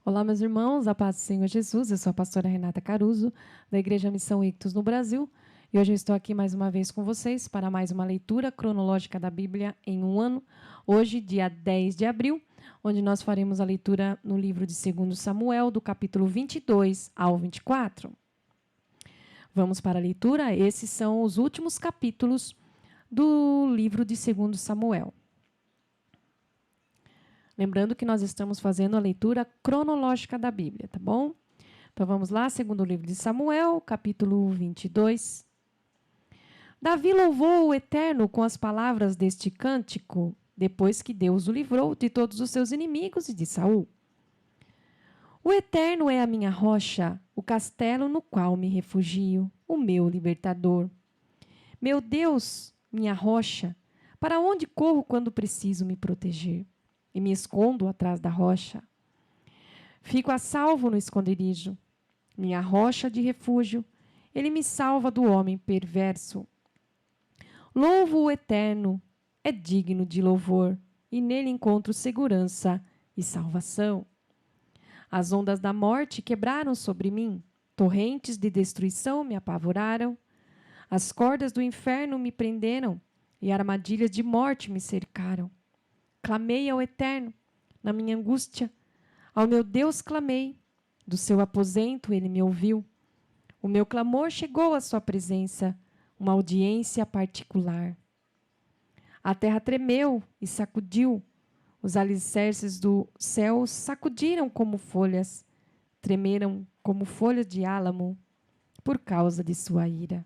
Olá, meus irmãos, a paz do Senhor Jesus. Eu sou a pastora Renata Caruso, da Igreja Missão Ictus no Brasil. E hoje eu estou aqui mais uma vez com vocês para mais uma leitura cronológica da Bíblia em um ano. Hoje, dia 10 de abril, onde nós faremos a leitura no livro de 2 Samuel, do capítulo 22 ao 24. Vamos para a leitura. Esses são os últimos capítulos do livro de 2 Samuel. Lembrando que nós estamos fazendo a leitura cronológica da Bíblia, tá bom? Então vamos lá, segundo livro de Samuel, capítulo 22. Davi louvou o Eterno com as palavras deste cântico, depois que Deus o livrou de todos os seus inimigos e de Saul. O Eterno é a minha rocha, o castelo no qual me refugio, o meu libertador. Meu Deus, minha rocha, para onde corro quando preciso me proteger? E me escondo atrás da rocha. Fico a salvo no esconderijo. Minha rocha de refúgio, ele me salva do homem perverso. Louvo o Eterno, é digno de louvor, e nele encontro segurança e salvação. As ondas da morte quebraram sobre mim, torrentes de destruição me apavoraram. As cordas do inferno me prenderam, e armadilhas de morte me cercaram. Clamei ao Eterno, na minha angústia. Ao meu Deus clamei. Do seu aposento ele me ouviu. O meu clamor chegou à sua presença, uma audiência particular. A terra tremeu e sacudiu. Os alicerces do céu sacudiram como folhas, tremeram como folhas de álamo, por causa de sua ira.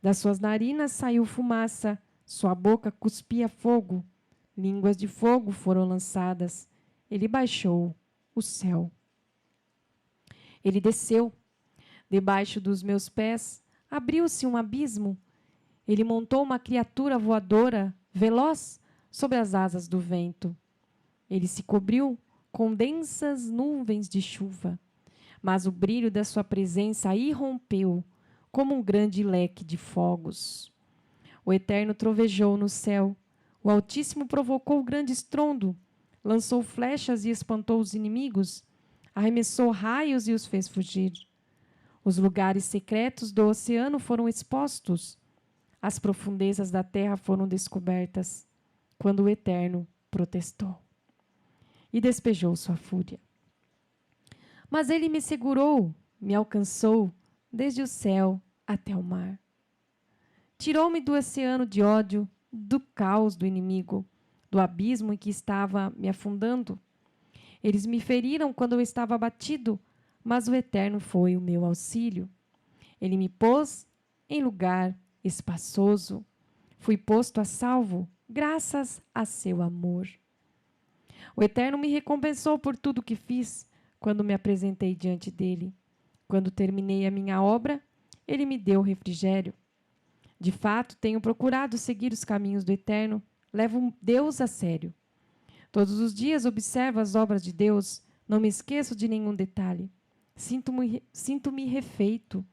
Das suas narinas saiu fumaça, sua boca cuspia fogo. Línguas de fogo foram lançadas. Ele baixou o céu. Ele desceu. Debaixo dos meus pés abriu-se um abismo. Ele montou uma criatura voadora, veloz, sobre as asas do vento. Ele se cobriu com densas nuvens de chuva, mas o brilho da sua presença irrompeu como um grande leque de fogos. O Eterno trovejou no céu. O Altíssimo provocou grande estrondo, lançou flechas e espantou os inimigos, arremessou raios e os fez fugir. Os lugares secretos do oceano foram expostos, as profundezas da terra foram descobertas, quando o Eterno protestou e despejou sua fúria. Mas ele me segurou, me alcançou, desde o céu até o mar. Tirou-me do oceano de ódio, do caos do inimigo, do abismo em que estava me afundando. Eles me feriram quando eu estava abatido, mas o Eterno foi o meu auxílio. Ele me pôs em lugar espaçoso. Fui posto a salvo, graças a seu amor. O Eterno me recompensou por tudo que fiz, quando me apresentei diante dele. Quando terminei a minha obra, ele me deu refrigério. De fato, tenho procurado seguir os caminhos do Eterno, levo Deus a sério. Todos os dias observo as obras de Deus, não me esqueço de nenhum detalhe. Sinto-me refeito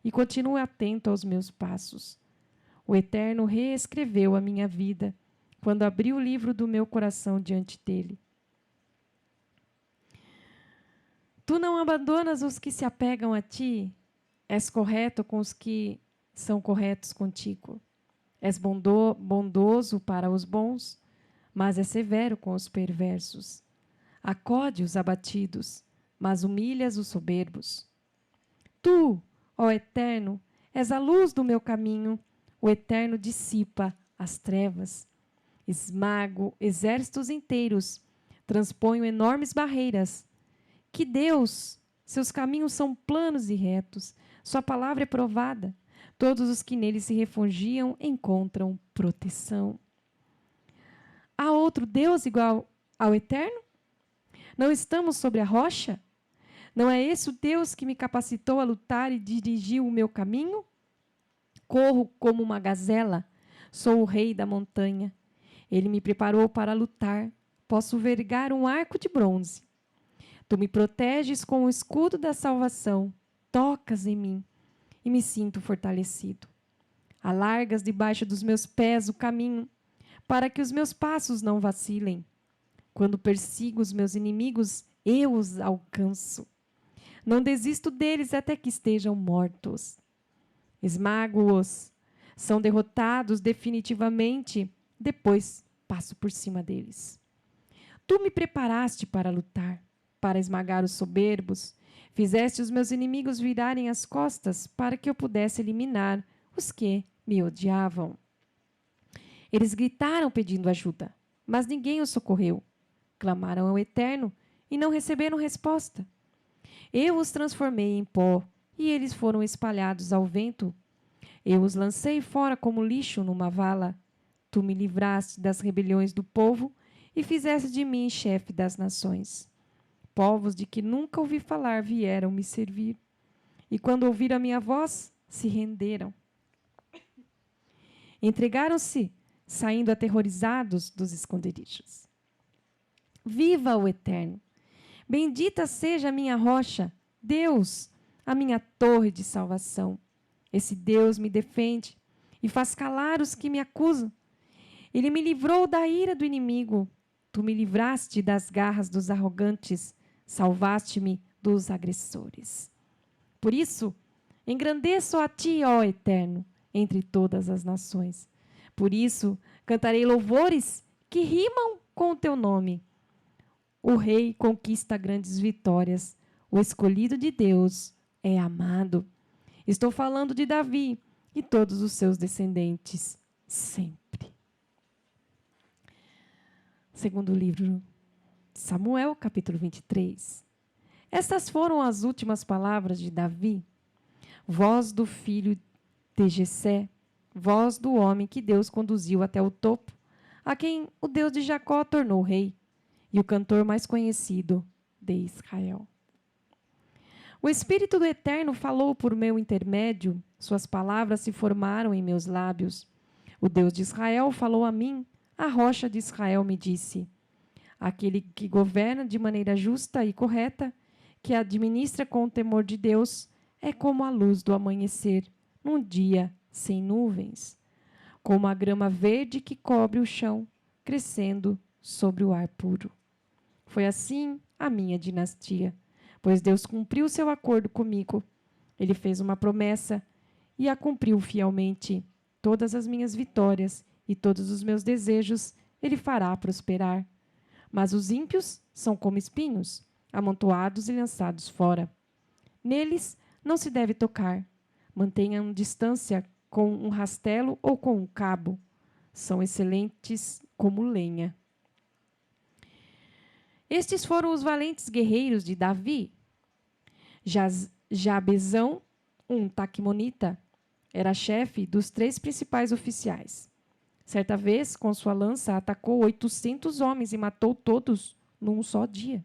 e continuo atento aos meus passos. O Eterno reescreveu a minha vida quando abri o livro do meu coração diante dele. Tu não abandonas os que se apegam a ti, és correto com os que são corretos contigo. És bondoso para os bons, mas é severo com os perversos. Acode os abatidos, mas humilhas os soberbos. Tu, ó Eterno, és a luz do meu caminho. O Eterno dissipa as trevas. Esmago exércitos inteiros, transponho enormes barreiras. Que Deus, seus caminhos são planos e retos, sua palavra é provada. Todos os que nele se refugiam encontram proteção. Há outro Deus igual ao Eterno? Não estamos sobre a rocha? Não é esse o Deus que me capacitou a lutar e dirigiu o meu caminho? Corro como uma gazela, sou o rei da montanha. Ele me preparou para lutar, posso vergar um arco de bronze. Tu me proteges com o escudo da salvação, tocas em mim e me sinto fortalecido. Alargas debaixo dos meus pés o caminho, para que os meus passos não vacilem. Quando persigo os meus inimigos, Eu os alcanço. Não desisto deles até que estejam mortos. Esmago-os. São derrotados definitivamente. Depois passo por cima deles. Tu me preparaste para lutar, para esmagar os soberbos. Fizeste os meus inimigos virarem as costas para que eu pudesse eliminar os que me odiavam. Eles gritaram pedindo ajuda, mas ninguém os socorreu. Clamaram ao Eterno e não receberam resposta. Eu os transformei em pó e eles foram espalhados ao vento. Eu os lancei fora como lixo numa vala. Tu me livraste das rebeliões do povo e fizeste de mim chefe das nações. Povos de que nunca ouvi falar vieram me servir. E quando ouviram a minha voz, se renderam. Entregaram-se, saindo aterrorizados dos esconderijos. Viva o Eterno! Bendita seja a minha rocha, Deus, a minha torre de salvação. Esse Deus me defende e faz calar os que me acusam. Ele me livrou da ira do inimigo. Tu me livraste das garras dos arrogantes, salvaste-me dos agressores. Por isso, engrandeço a ti, ó Eterno, entre todas as nações. Por isso, cantarei louvores que rimam com o teu nome. O rei conquista grandes vitórias. O escolhido de Deus é amado. Estou falando de Davi e todos os seus descendentes, sempre. Segundo livro de Samuel, capítulo 23. Estas foram as últimas palavras de Davi. Voz do filho de Jessé, voz do homem que Deus conduziu até o topo, a quem o Deus de Jacó tornou rei, e o cantor mais conhecido de Israel. O Espírito do Eterno falou por meu intermédio, suas palavras se formaram em meus lábios. O Deus de Israel falou a mim, a rocha de Israel me disse: aquele que governa de maneira justa e correta, que administra com o temor de Deus, é como a luz do amanhecer, num dia sem nuvens, como a grama verde que cobre o chão, crescendo sobre o ar puro. Foi assim a minha dinastia, pois Deus cumpriu seu acordo comigo. Ele fez uma promessa e a cumpriu fielmente. Todas as minhas vitórias e todos os meus desejos ele fará prosperar. Mas os ímpios são como espinhos, amontoados e lançados fora. Neles não se deve tocar. Mantenham distância com um rastelo ou com um cabo. São excelentes como lenha. Estes foram os valentes guerreiros de Davi. Jabezão, um taquimonita, era chefe dos 3 principais oficiais. Certa vez, com sua lança, atacou 800 homens e matou todos num só dia.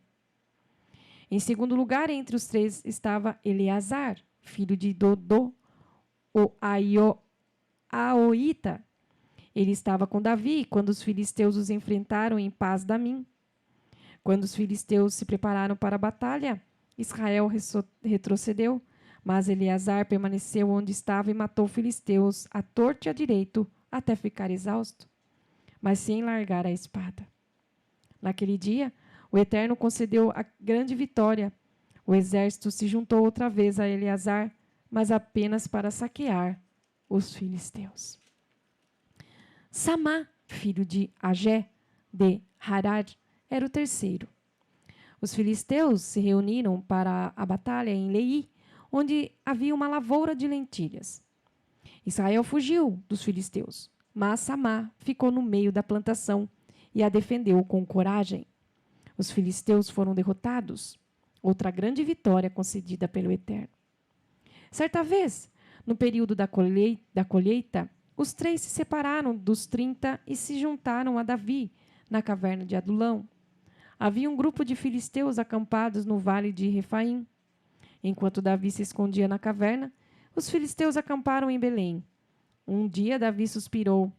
Em segundo lugar, entre os 3 estava Eleazar, filho de Dodô, o Aoíta. Ele estava com Davi quando os filisteus os enfrentaram em Pas-damim. Quando os filisteus se prepararam para a batalha, Israel retrocedeu, mas Eleazar permaneceu onde estava e matou filisteus à torto e à direito até ficar exausto, mas sem largar a espada. Naquele dia, o Eterno concedeu a grande vitória. O exército se juntou outra vez a Eleazar, mas apenas para saquear os filisteus. Samá, filho de Agé, de Harar, era o terceiro. Os filisteus se reuniram para a batalha em Leí, onde havia uma lavoura de lentilhas. Israel fugiu dos filisteus, mas Samá ficou no meio da plantação e a defendeu com coragem. Os filisteus foram derrotados, outra grande vitória concedida pelo Eterno. Certa vez, no período da colheita, os 3 se separaram dos 30 e se juntaram a Davi na caverna de Adulão. Havia um grupo de filisteus acampados no vale de Refaim. Enquanto Davi se escondia na caverna, os filisteus acamparam em Belém. Um dia Davi suspirou: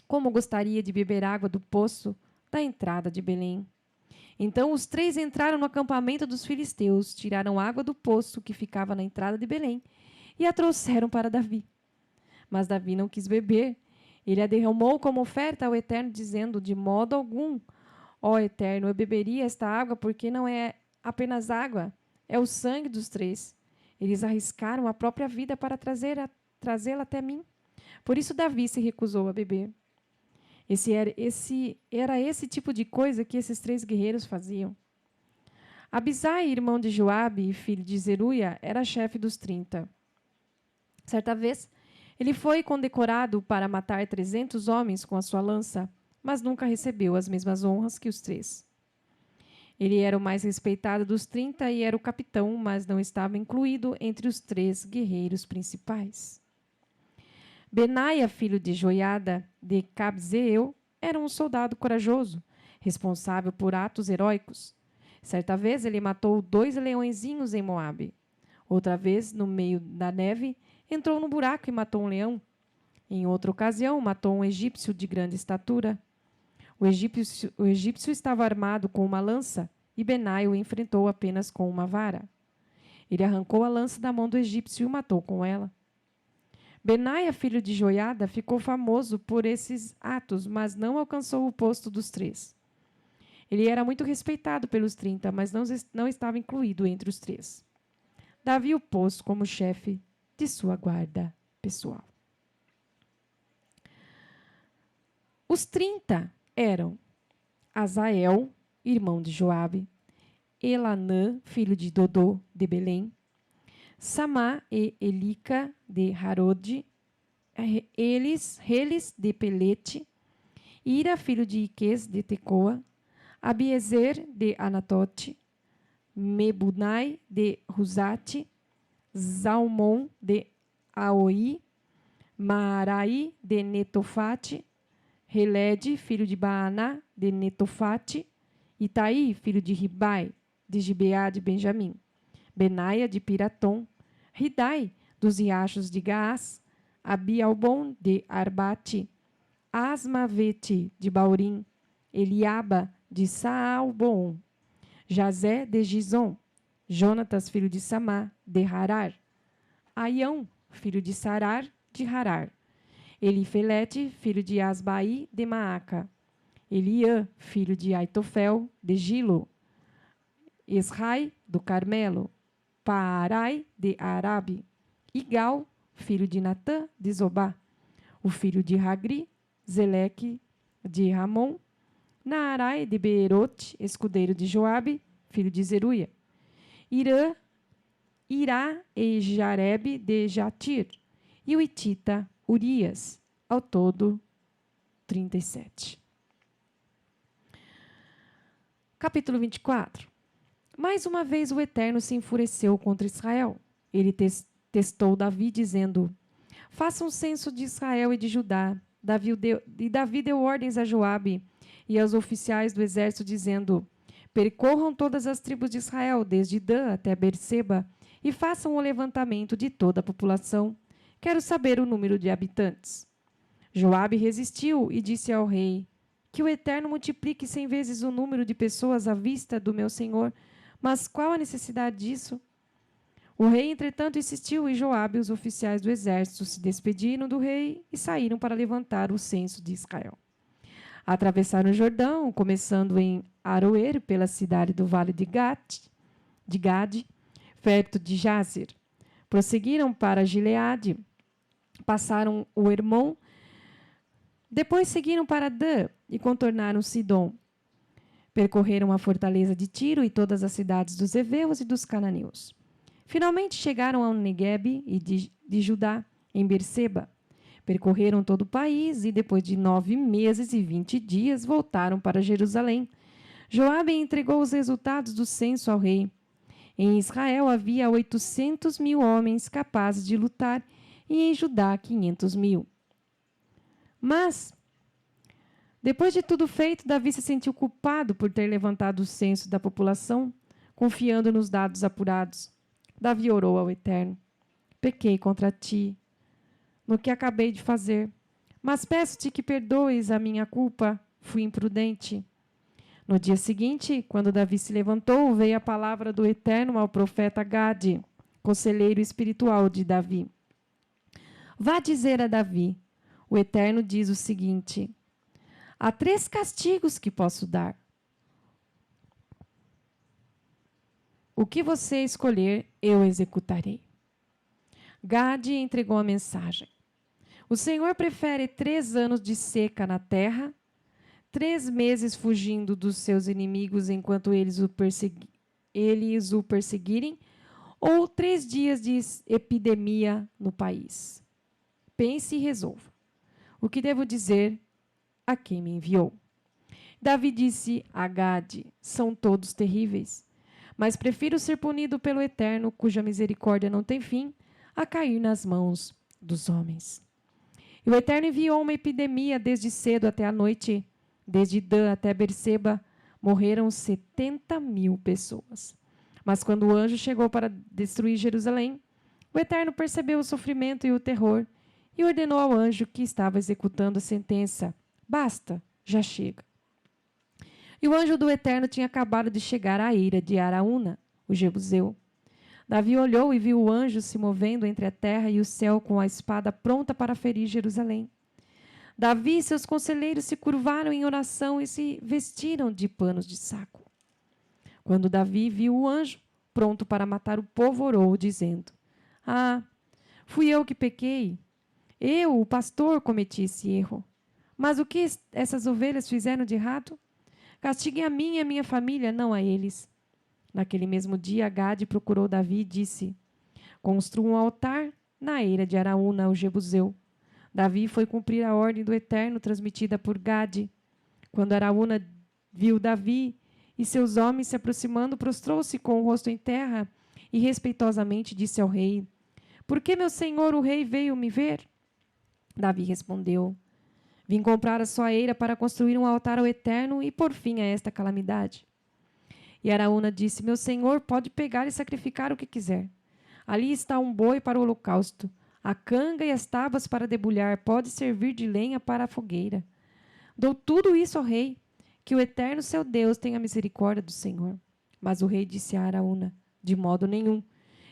como gostaria de beber água do poço da entrada de Belém. Então os 3 entraram no acampamento dos filisteus, tiraram água do poço que ficava na entrada de Belém e a trouxeram para Davi. Mas Davi não quis beber. Ele a derramou como oferta ao Eterno, dizendo: de modo algum Ó Eterno, eu beberia esta água porque não é apenas água, é o sangue dos três. Eles arriscaram a própria vida para trazê-la até mim. Por isso Davi se recusou a beber. Era esse tipo de coisa que esses três guerreiros faziam. Abisai, irmão de Joabe e filho de Zeruia, era chefe dos 30. Certa vez, ele foi condecorado para matar 300 homens com a sua lança, mas nunca recebeu as mesmas honras que os três. Ele era o mais respeitado dos 30 e era o capitão, mas não estava incluído entre os 3 guerreiros principais. Benaia, filho de Joiada, de Cabzeel, era um soldado corajoso, responsável por atos heróicos. Certa vez ele matou 2 leõezinhos em Moabe. Outra vez, no meio da neve, entrou no buraco e matou um leão. Em outra ocasião, matou um egípcio de grande estatura. O egípcio estava armado com uma lança e Benai o enfrentou apenas com uma vara. Ele arrancou a lança da mão do egípcio e o matou com ela. Benaia, filho de Joiada, ficou famoso por esses atos, mas não alcançou o posto dos 3. Ele era muito respeitado pelos 30, mas não estava incluído entre os 3. Davi o pôs como chefe de sua guarda pessoal. Os 30 eram Azael, irmão de Joabe, Elanã, filho de Dodô, de Belém, Samá e Elica, de Harod, Reles, de Pelete, Ira, filho de Iques, de Tecoa, Abiezer, de Anatote, Mebunai, de Ruzate, Zalmon, de Aoi, Maarai, de Netofate, Heled, filho de Baaná, de Netofate, Itaí, filho de Ribai, de Gibeá de Benjamim, Benaia, de Piratom, Ridai, dos riachos de Gaás, Abialbon, de Arbate, Asmavete, de Baurim, Eliaba, de Saalbon, Jazé, de Gizom, Jonatas, filho de Samá, de Harar, Aião, filho de Sarar, de Harar, Elifelete, filho de Asbai, de Maaca, Eliã, filho de Aitofel, de Gilo, Esrai, do Carmelo, Paarai, de Arabe, Igal, filho de Natã, de Zobá, o filho de Hagri, Zeleque, de Ramon, Naarai, de Beerote, escudeiro de Joabe, filho de Zeruia, Irá e Jarebe, de Jatir, e o Itita, Urias, ao todo 37. Capítulo 24. Mais uma vez o Eterno se enfureceu contra Israel. Ele testou Davi, dizendo: faça um censo de Israel e de Judá. Davi deu ordens a Joabe e aos oficiais do exército, dizendo: percorram todas as tribos de Israel, desde Dan até Berseba, e façam o levantamento de toda a população. Quero saber o número de habitantes. Joabe resistiu e disse ao rei: que o Eterno multiplique 100 vezes o número de pessoas à vista do meu senhor. Mas qual a necessidade disso? O rei, entretanto, insistiu, e Joabe e os oficiais do exército se despediram do rei e saíram para levantar o censo de Israel. Atravessaram o Jordão, começando em Aroer, pela cidade do vale de Gade, perto de Jazer. Prosseguiram para Gileade, passaram o Hermon, depois seguiram para Dan e contornaram Sidom. Percorreram a fortaleza de Tiro e todas as cidades dos heveus e dos cananeus. Finalmente chegaram ao Neguebe e de Judá, em Berseba. Percorreram todo o país e, depois de 9 meses e 20 dias, voltaram para Jerusalém. Joabe entregou os resultados do censo ao rei. Em Israel havia 800.000 homens capazes de lutar e em Judá 500.000. Mas, depois de tudo feito, Davi se sentiu culpado por ter levantado o censo da população, confiando nos dados apurados. Davi orou ao Eterno: pequei contra ti no que acabei de fazer, mas peço-te que perdoes a minha culpa, fui imprudente. No dia seguinte, quando Davi se levantou, veio a palavra do Eterno ao profeta Gade, conselheiro espiritual de Davi. Vá dizer a Davi: o Eterno diz o seguinte: há 3 castigos que posso dar. O que você escolher, eu executarei. Gade entregou a mensagem. O Senhor prefere 3 anos de seca na terra, 3 meses fugindo dos seus inimigos enquanto eles o perseguirem, ou 3 dias de epidemia no país. Pense e resolva. O que devo dizer a quem me enviou? Davi disse a Gade: são todos terríveis, mas prefiro ser punido pelo Eterno, cuja misericórdia não tem fim, a cair nas mãos dos homens. E o Eterno enviou uma epidemia desde cedo até a noite. Desde Dan até Berseba, morreram 70.000 pessoas. Mas quando o anjo chegou para destruir Jerusalém, o Eterno percebeu o sofrimento e o terror e ordenou ao anjo que estava executando a sentença: basta, já chega. E o anjo do Eterno tinha acabado de chegar à eira de Araúna, o jebuseu. Davi olhou e viu o anjo se movendo entre a terra e o céu com a espada pronta para ferir Jerusalém. Davi e seus conselheiros se curvaram em oração e se vestiram de panos de saco. Quando Davi viu o anjo, pronto para matar o povo, orou, dizendo: ah, fui eu que pequei. Eu, o pastor, cometi esse erro. Mas o que essas ovelhas fizeram de errado? Castiguem a mim e a minha família, não a eles. Naquele mesmo dia, Gade procurou Davi e disse: construa um altar na eira de Araúna, o jebuseu. Davi foi cumprir a ordem do Eterno transmitida por Gade. Quando Araúna viu Davi e seus homens se aproximando, prostrou-se com o rosto em terra e respeitosamente disse ao rei: por que meu senhor, o rei, veio me ver? Davi respondeu: vim comprar a sua eira para construir um altar ao Eterno e pôr fim a esta calamidade. E Araúna disse: meu senhor pode pegar e sacrificar o que quiser. Ali está um boi para o holocausto. A canga e as tábuas para debulhar pode servir de lenha para a fogueira. Dou tudo isso ao rei, que o Eterno seu Deus tenha misericórdia do Senhor. Mas o rei disse a Araúna: de modo nenhum.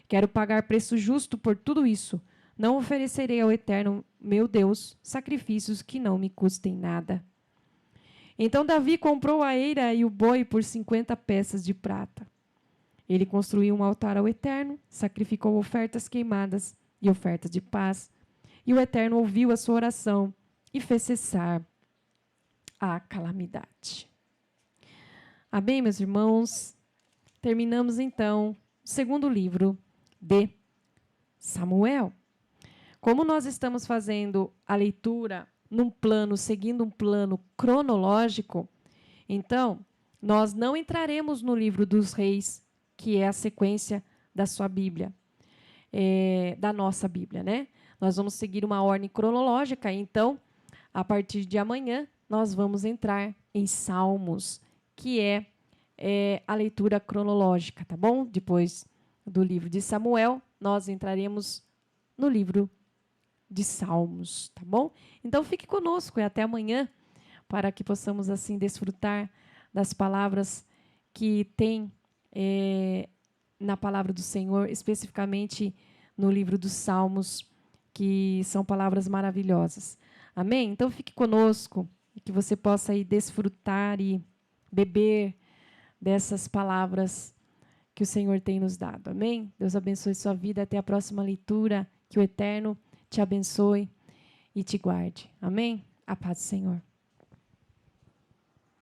Quero pagar preço justo por tudo isso. Não oferecerei ao Eterno, meu Deus, sacrifícios que não me custem nada. Então Davi comprou a eira e o boi por 50 peças de prata. Ele construiu um altar ao Eterno, sacrificou ofertas queimadas e ofertas de paz. E o Eterno ouviu a sua oração e fez cessar a calamidade. Amém, meus irmãos? Terminamos, então, o segundo livro de Samuel. Como nós estamos fazendo a leitura seguindo um plano cronológico, então, nós não entraremos no livro dos reis, que é a sequência da sua Bíblia, da nossa Bíblia, né? Nós vamos seguir uma ordem cronológica, então, a partir de amanhã, nós vamos entrar em Salmos, que é a leitura cronológica, tá bom? Depois do livro de Samuel, nós entraremos no livro de Salmos, tá bom? Então, fique conosco e até amanhã, para que possamos, assim, desfrutar das palavras que tem na palavra do Senhor, especificamente no livro dos Salmos, que são palavras maravilhosas. Amém? Então, fique conosco e que você possa aí desfrutar e beber dessas palavras que o Senhor tem nos dado. Amém? Deus abençoe sua vida. Até a próxima leitura. Que o Eterno te abençoe e te guarde. Amém? A paz do Senhor.